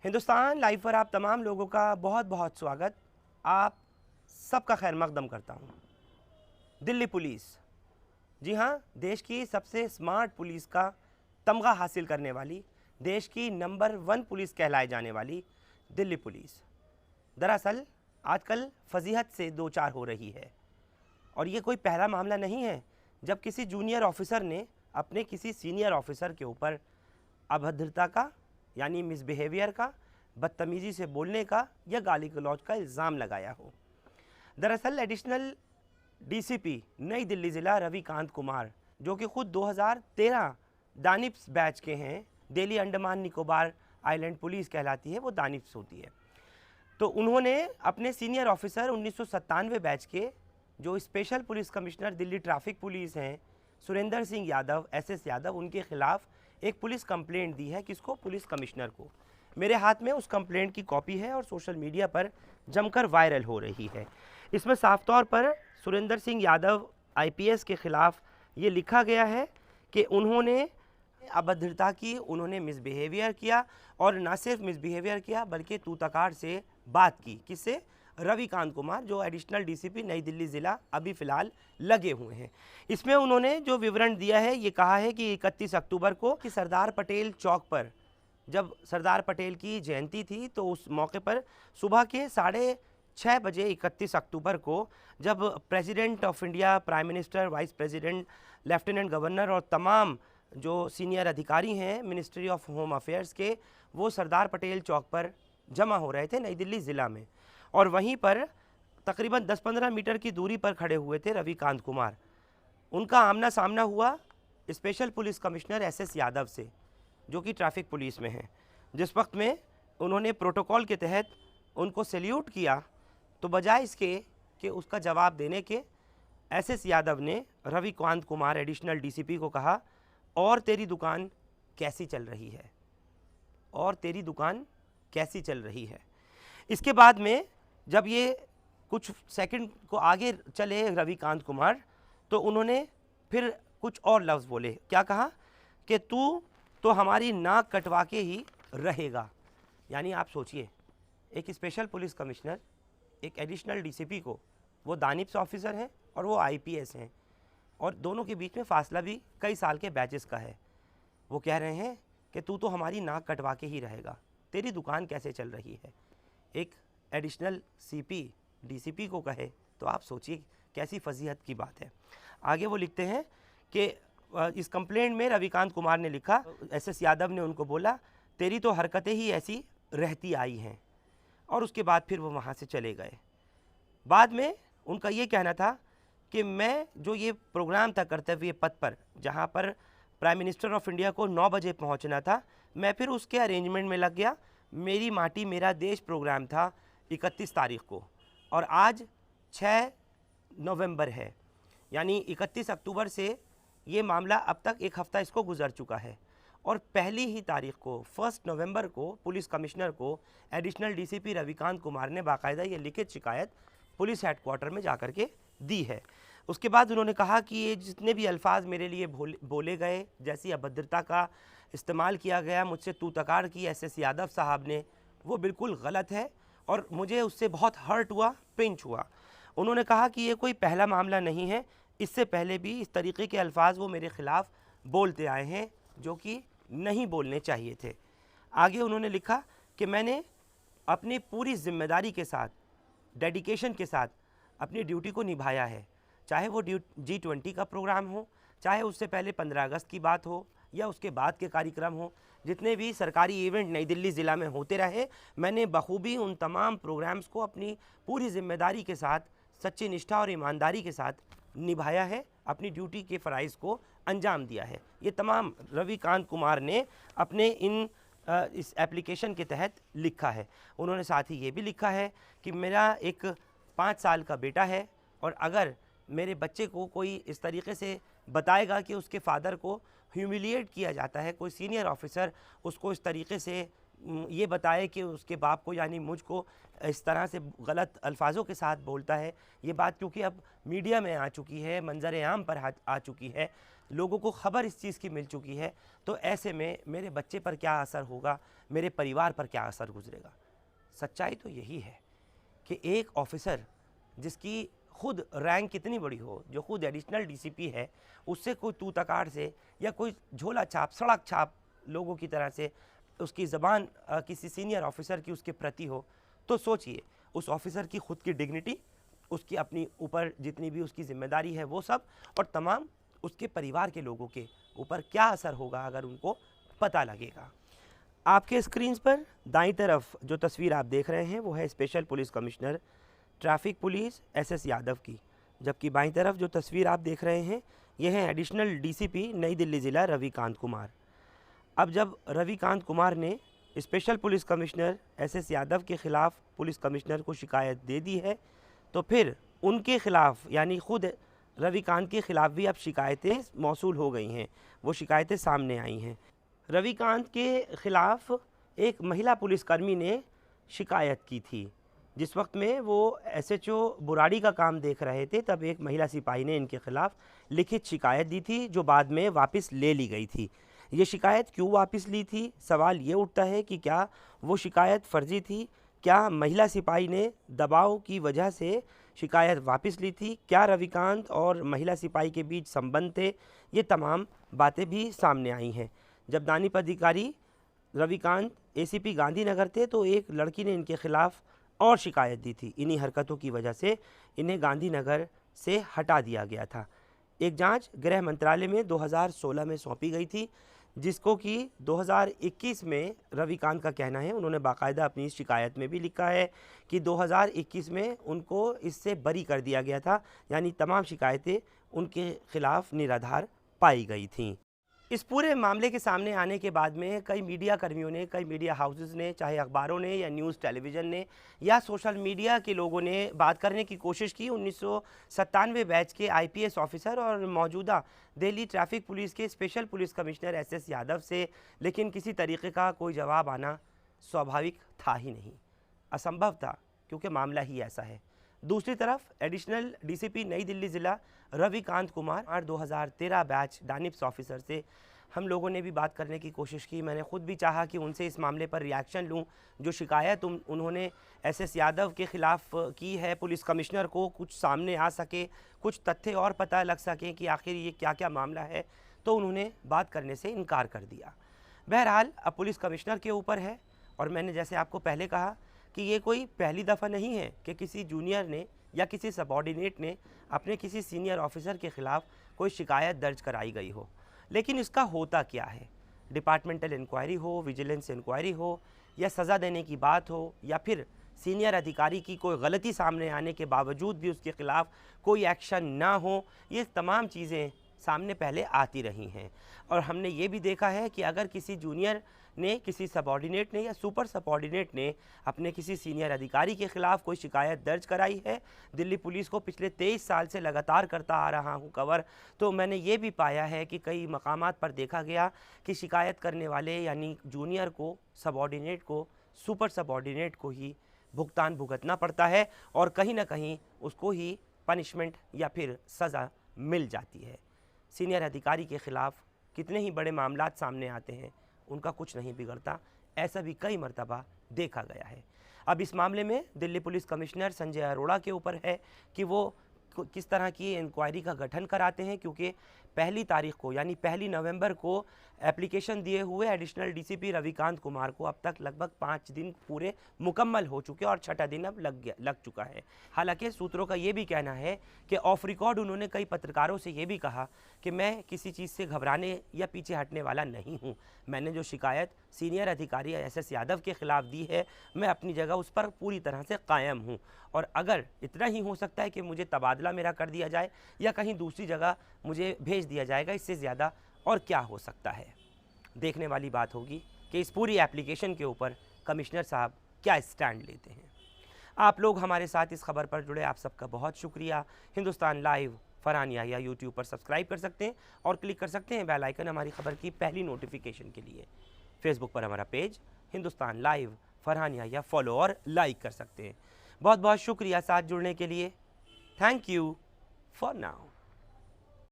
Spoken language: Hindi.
हिंदुस्तान लाइव पर आप तमाम लोगों का बहुत बहुत स्वागत। आप सबका खैर मकदम करता हूँ। दिल्ली पुलिस, जी हाँ, देश की सबसे स्मार्ट पुलिस का तमगा हासिल करने वाली, देश की नंबर 1 पुलिस कहलाए जाने वाली दिल्ली पुलिस दरअसल आजकल फजीहत से दो चार हो रही है। और ये कोई पहला मामला नहीं है जब किसी जूनियर ऑफिसर ने अपने किसी सीनियर ऑफिसर के ऊपर अभद्रता का यानी मिसबिहेवियर का, बदतमीज़ी से बोलने का या गाली गलौज का इल्ज़ाम लगाया हो। दरअसल एडिशनल डीसीपी नई दिल्ली ज़िला रविकांत कुमार, जो कि खुद 2013 दानिप्स बैच के हैं, दिल्ली अंडमान निकोबार आइलैंड पुलिस कहलाती है, वो दानिप्स होती है, तो उन्होंने अपने सीनियर ऑफिसर 1997 बैच के जो special police commissioner Delhi traffic police हैं, सुरेंद्र सिंह यादव, एसएस यादव, उनके खिलाफ एक पुलिस कंप्लेंट दी है। किसको? पुलिस कमिश्नर को। मेरे हाथ में उस कंप्लेंट की कॉपी है और सोशल मीडिया पर जमकर वायरल हो रही है। इसमें साफ तौर पर सुरेंद्र सिंह यादव आईपीएस के खिलाफ ये लिखा गया है कि उन्होंने अभद्रता की, उन्होंने मिसबिहेवियर किया, और ना सिर्फ मिसबिहेवियर किया बल्कि तूतकार से बात की। किससे? रविकांत कुमार, जो एडिशनल डीसीपी नई दिल्ली ज़िला अभी फ़िलहाल लगे हुए हैं। इसमें उन्होंने जो विवरण दिया है, ये कहा है कि 31 अक्टूबर को कि सरदार पटेल चौक पर जब सरदार पटेल की जयंती थी, तो उस मौके पर सुबह के 6:30 बजे 31 अक्टूबर को जब president of India, prime minister, vice president, lieutenant governor और तमाम जो सीनियर अधिकारी हैं मिनिस्ट्री ऑफ होम अफेयर्स के, वो सरदार पटेल चौक पर जमा हो रहे थे नई दिल्ली ज़िला में, और वहीं पर तकरीबन 10-15 मीटर की दूरी पर खड़े हुए थे रविकांत कुमार। उनका आमना सामना हुआ special police commissioner SS Yadav से, जो कि ट्रैफिक पुलिस में हैं। जिस वक्त में उन्होंने प्रोटोकॉल के तहत उनको सैल्यूट किया, तो बजाय इसके कि उसका जवाब देने के, एसएस यादव ने रविकांत कुमार एडिशनल डीसीपी को कहा, और तेरी दुकान कैसी चल रही है, और तेरी दुकान कैसी चल रही है। इसके बाद में जब ये कुछ सेकंड को आगे चले रविकांत कुमार, तो उन्होंने फिर कुछ और लफ्ज़ बोले। क्या कहा? कि तू तो हमारी नाक कटवा के ही रहेगा। यानी आप सोचिए, एक स्पेशल पुलिस कमिश्नर, एक एडिशनल डीसीपी को, वो दानिप्स ऑफिसर हैं और वो आईपीएस हैं, और दोनों के बीच में फासला भी कई साल के बैचेस का है। वो कह रहे हैं कि तू तो हमारी नाक कटवा के ही रहेगा, तेरी दुकान कैसे चल रही है। एक एडिशनल सीपी डीसीपी को कहे, तो आप सोचिए कैसी फजीहत की बात है। आगे वो लिखते हैं कि इस कंप्लेंट में रविकांत कुमार ने लिखा, एसएस यादव ने उनको बोला, तेरी तो हरकतें ही ऐसी रहती आई हैं, और उसके बाद फिर वो वहाँ से चले गए। बाद में उनका ये कहना था कि मैं जो ये प्रोग्राम था कर्तव्य पथ पर, जहाँ पर प्राइम मिनिस्टर ऑफ इंडिया को 9 बजे पहुँचना था, मैं फिर उसके अरेंजमेंट में लग गया। मेरी माटी मेरा देश प्रोग्राम था 31 तारीख को, और आज 6 नवंबर है, यानी 31 अक्टूबर से ये मामला अब तक एक हफ़्ता इसको गुजर चुका है, और पहली ही तारीख को 1 नवंबर को पुलिस कमिश्नर को एडिशनल डीसीपी रविकांत कुमार ने बाकायदा ये लिखित शिकायत पुलिस हेडक्वार्टर में जाकर के दी है। उसके बाद उन्होंने कहा कि ये जितने भी अल्फाज मेरे लिए बोले गए, जैसी अभद्रता का इस्तेमाल किया गया, मुझसे तू तकार की एसएस यादव साहब ने, वो बिल्कुल गलत है, और मुझे उससे बहुत हर्ट हुआ, पिंच हुआ। उन्होंने कहा कि ये कोई पहला मामला नहीं है, इससे पहले भी इस तरीके के अल्फाज वो मेरे ख़िलाफ़ बोलते आए हैं, जो कि नहीं बोलने चाहिए थे। आगे उन्होंने लिखा कि मैंने अपनी पूरी जिम्मेदारी के साथ, डेडिकेशन के साथ अपनी ड्यूटी को निभाया है, चाहे वो G20 का प्रोग्राम हो, चाहे उससे पहले 15 अगस्त की बात हो, या उसके बाद के कार्यक्रम हो, जितने भी सरकारी इवेंट नई दिल्ली ज़िला में होते रहे, मैंने बखूबी उन तमाम प्रोग्राम्स को अपनी पूरी जिम्मेदारी के साथ, सच्ची निष्ठा और ईमानदारी के साथ निभाया है, अपनी ड्यूटी के फ़राइज़ को अंजाम दिया है। ये तमाम रविकांत कुमार ने अपने इस एप्लीकेशन के तहत लिखा है। उन्होंने साथ ही ये भी लिखा है कि मेरा एक 5 साल का बेटा है, और अगर मेरे बच्चे को कोई इस तरीके से बताएगा कि उसके फादर को ह्यूमिलिएट किया जाता है, कोई सीनियर ऑफिसर उसको इस तरीके से ये बताए कि उसके बाप को यानी मुझको इस तरह से गलत अल्फाजों के साथ बोलता है। ये बात क्योंकि अब मीडिया में आ चुकी है, मंजर आम पर आ चुकी है, लोगों को ख़बर इस चीज़ की मिल चुकी है, तो ऐसे में मेरे बच्चे पर क्या असर होगा, मेरे परिवार पर क्या असर गुजरेगा। सच्चाई तो यही है कि एक ऑफिसर जिसकी खुद रैंक कितनी बड़ी हो, जो खुद एडिशनल डीसीपी है, उससे कोई तू तकार से या कोई झोला छाप, सड़क छाप लोगों की तरह से उसकी ज़बान किसी सीनियर ऑफिसर की उसके प्रति हो, तो सोचिए उस ऑफिसर की खुद की डिग्निटी, उसकी अपनी ऊपर जितनी भी उसकी जिम्मेदारी है वो सब, और तमाम उसके परिवार के लोगों के ऊपर क्या असर होगा अगर उनको पता लगेगा। आपके स्क्रीन पर दाईं तरफ जो तस्वीर आप देख रहे हैं वो है special police commissioner traffic police SS Yadav की, जबकि बाईं तरफ जो तस्वीर आप देख रहे हैं ये है एडिशनल डीसीपी नई दिल्ली ज़िला रविकांत कुमार। अब जब रविकांत कुमार ने special police commissioner SS Yadav के ख़िलाफ़ पुलिस कमिश्नर को शिकायत दे दी है, तो फिर उनके ख़िलाफ़ यानी ख़ुद रविकांत के ख़िलाफ़ भी अब शिकायतें मौसूल हो गई हैं, वो शिकायतें सामने आई हैं। रविकांत के ख़िलाफ़ एक महिला पुलिसकर्मी ने शिकायत की थी। जिस वक्त में वो एसएचओ बुराड़ी का काम देख रहे थे, तब एक महिला सिपाही ने इनके ख़िलाफ़ लिखित शिकायत दी थी, जो बाद में वापस ले ली गई थी। ये शिकायत क्यों वापस ली थी? सवाल ये उठता है कि क्या वो शिकायत फ़र्जी थी? क्या महिला सिपाही ने दबाव की वजह से शिकायत वापस ली थी? क्या रविकांत और महिला सिपाही के बीच संबंध थे? ये तमाम बातें भी सामने आई हैं। जब दानिप अधिकारी रविकांत एसीपी गांधीनगर थे, तो एक लड़की ने इनके ख़िलाफ़ और शिकायत दी थी। इन्हीं हरकतों की वजह से इन्हें गांधीनगर से हटा दिया गया था। एक जांच गृह मंत्रालय में 2016 में सौंपी गई थी, जिसको कि 2021 में रविकांत का कहना है, उन्होंने बाकायदा अपनी शिकायत में भी लिखा है कि 2021 में उनको इससे बरी कर दिया गया था, यानी तमाम शिकायतें उनके ख़िलाफ़ निराधार पाई गई थीं। इस पूरे मामले के सामने आने के बाद में कई मीडिया कर्मियों ने, कई मीडिया हाउसेस ने, चाहे अखबारों ने या न्यूज़ टेलीविज़न ने या सोशल मीडिया के लोगों ने बात करने की कोशिश की 1997 बैच के आईपीएस ऑफिसर और मौजूदा दिल्ली ट्रैफिक पुलिस के special police commissioner SS Yadav से, लेकिन किसी तरीके का कोई जवाब आना स्वाभाविक था ही नहीं, असंभव था, क्योंकि मामला ही ऐसा है। दूसरी तरफ एडिशनल डीसीपी नई दिल्ली ज़िला रविकांत कुमार 2013 बैच डानिप्स ऑफिसर से हम लोगों ने भी बात करने की कोशिश की। मैंने ख़ुद भी चाहा कि उनसे इस मामले पर रिएक्शन लूं। जो शिकायत उन्होंने एसएस यादव के ख़िलाफ़ की है पुलिस कमिश्नर को, कुछ सामने आ सके, कुछ तथ्य और पता लग सकें कि आखिर ये क्या क्या मामला है, तो उन्होंने बात करने से इनकार कर दिया। बहरहाल अब पुलिस कमिश्नर के ऊपर है, और मैंने जैसे आपको पहले कहा कि ये कोई पहली दफ़ा नहीं है कि किसी जूनियर ने या किसी सबॉर्डिनेट ने अपने किसी सीनियर ऑफिसर के ख़िलाफ़ कोई शिकायत दर्ज कराई गई हो। लेकिन इसका होता क्या है? डिपार्टमेंटल इंक्वायरी हो, विजिलेंस इंक्वायरी हो, या सज़ा देने की बात हो, या फिर सीनियर अधिकारी की कोई गलती सामने आने के बावजूद भी उसके ख़िलाफ़ कोई एक्शन ना हो, ये तमाम चीज़ें सामने पहले आती रही हैं। और हमने ये भी देखा है कि अगर किसी जूनियर ने, किसी सबॉर्डिनेट ने या सुपर सबॉर्डिनेट ने अपने किसी सीनियर अधिकारी के ख़िलाफ़ कोई शिकायत दर्ज कराई है, दिल्ली पुलिस को पिछले 23 साल से लगातार करता आ रहा हूँ कवर, तो मैंने ये भी पाया है कि कई मकामात पर देखा गया कि शिकायत करने वाले यानी जूनियर को, सबॉर्डिनेट को, सुपर सबॉर्डिनेट को ही भुगतान भुगतना पड़ता है, और कहीं ना कहीं उसको ही पनिशमेंट या फिर सज़ा मिल जाती है। सीनियर अधिकारी के ख़िलाफ़ कितने ही बड़े मामलात सामने आते हैं, उनका कुछ नहीं बिगड़ता, ऐसा भी कई मर्तबा देखा गया है। अब इस मामले में दिल्ली पुलिस कमिश्नर संजय अरोड़ा के ऊपर है कि वो किस तरह की इंक्वायरी का गठन कराते हैं, क्योंकि 1 तारीख को यानी 1 नवंबर को एप्लीकेशन दिए हुए एडिशनल डीसीपी रविकांत कुमार को अब तक लगभग 5 दिन पूरे मुकम्मल हो चुके और 6ठा दिन अब लग चुका है। हालांकि सूत्रों का ये भी कहना है कि ऑफ रिकॉर्ड उन्होंने कई पत्रकारों से ये भी कहा कि मैं किसी चीज़ से घबराने या पीछे हटने वाला नहीं हूँ। मैंने जो शिकायत सीनियर अधिकारी एसएस यादव के ख़िलाफ़ दी है, मैं अपनी जगह उस पर पूरी तरह से कायम हूँ, और अगर इतना ही हो सकता है कि मुझे तबादला मेरा कर दिया जाए या कहीं दूसरी जगह मुझे भेज दिया जाएगा, इससे ज़्यादा और क्या हो सकता है। देखने वाली बात होगी कि इस पूरी एप्लीकेशन के ऊपर कमिश्नर साहब क्या स्टैंड लेते हैं। आप लोग हमारे साथ इस खबर पर जुड़े, आप सबका बहुत शुक्रिया। हिंदुस्तान लाइव फरहानिया या यूट्यूब पर सब्सक्राइब कर सकते हैं और क्लिक कर सकते हैं बेल आइकन हमारी खबर की पहली नोटिफिकेशन के लिए। फेसबुक पर हमारा पेज हिंदुस्तान लाइव फरहानिया या फॉलो और लाइक कर सकते हैं। बहुत बहुत शुक्रिया साथ जुड़ने के लिए। Thank you for now.